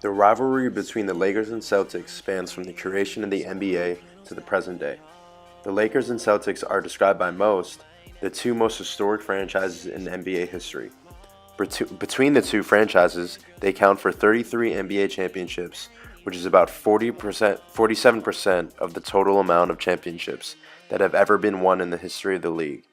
The rivalry between the Lakers and Celtics spans from the creation of the NBA to the present day. The Lakers and Celtics are described by most the two most historic franchises in NBA history. Between the two franchises, they count for 33 NBA championships, which is about 47% of the total amount of championships that have ever been won in the history of the league,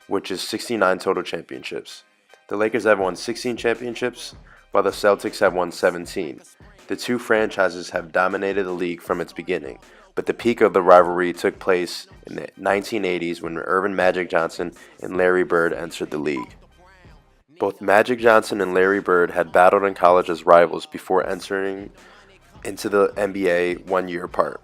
which is 69 total championships. The Lakers have won 16 championships, while the Celtics have won 17. The two franchises have dominated the league from its beginning, but the peak of the rivalry took place in the 1980s when Earvin Magic Johnson and Larry Bird entered the league. Both Magic Johnson and Larry Bird had battled in college as rivals before entering into the NBA 1 year apart.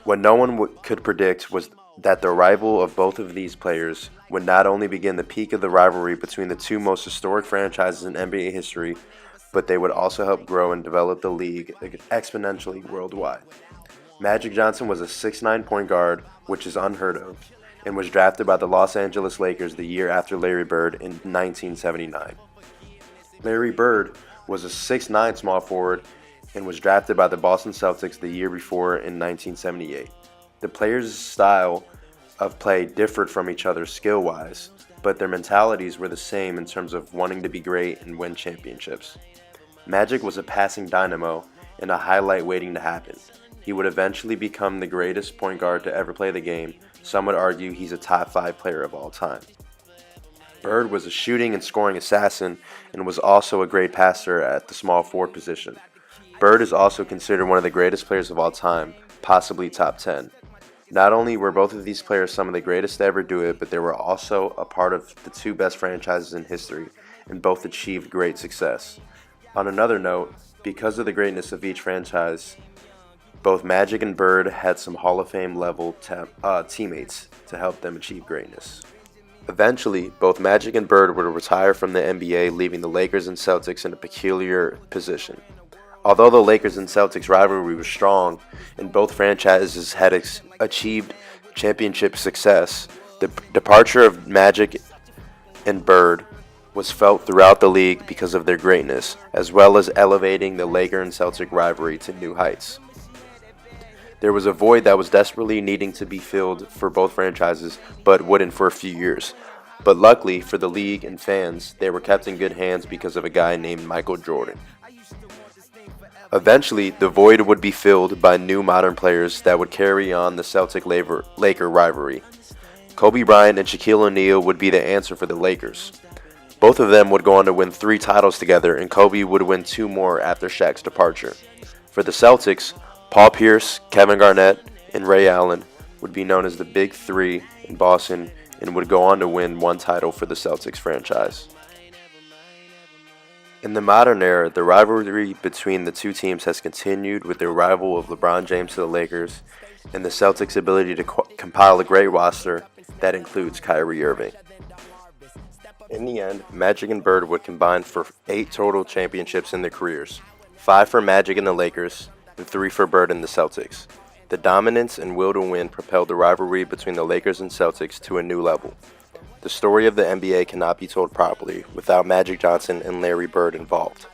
What no one could predict was that the arrival of both of these players would not only begin the peak of the rivalry between the two most historic franchises in NBA history, but they would also help grow and develop the league exponentially worldwide. Magic Johnson was a 6'9" point guard, which is unheard of, and was drafted by the Los Angeles Lakers the year after Larry Bird in 1979. Larry Bird was a 6'9" small forward and was drafted by the Boston Celtics the year before in 1978. The players' style of play differed from each other skill-wise, but their mentalities were the same in terms of wanting to be great and win championships. Magic was a passing dynamo and a highlight waiting to happen. He would eventually become the greatest point guard to ever play the game. Some would argue he's a top 5 player of all time. Bird was a shooting and scoring assassin and was also a great passer at the small forward position. Bird is also considered one of the greatest players of all time, possibly top 10. Not only were both of these players some of the greatest to ever do it, but they were also a part of the two best franchises in history, and both achieved great success. On another note, because of the greatness of each franchise, both Magic and Bird had some Hall of Fame level teammates to help them achieve greatness. Eventually, both Magic and Bird would retire from the NBA, leaving the Lakers and Celtics in a peculiar position. Although the Lakers and Celtics rivalry was strong and both franchises had achieved championship success, the departure of Magic and Bird was felt throughout the league because of their greatness, as well as elevating the Laker and Celtic rivalry to new heights. There was a void that was desperately needing to be filled for both franchises, but wouldn't for a few years. But luckily for the league and fans, they were kept in good hands because of a guy named Michael Jordan. Eventually, the void would be filled by new modern players that would carry on the Celtic-Laker rivalry. Kobe Bryant and Shaquille O'Neal would be the answer for the Lakers. Both of them would go on to win 3 titles together, and Kobe would win 2 more after Shaq's departure. For the Celtics, Paul Pierce, Kevin Garnett, and Ray Allen would be known as the Big Three in Boston and would go on to win 1 title for the Celtics franchise. In the modern era, the rivalry between the two teams has continued with the arrival of LeBron James to the Lakers and the Celtics' ability to compile a great roster that includes Kyrie Irving. In the end, Magic and Bird would combine for 8 total championships in their careers, 5 for Magic and the Lakers, and 3 for Bird and the Celtics. The dominance and will to win propelled the rivalry between the Lakers and Celtics to a new level. The story of the NBA cannot be told properly without Magic Johnson and Larry Bird involved.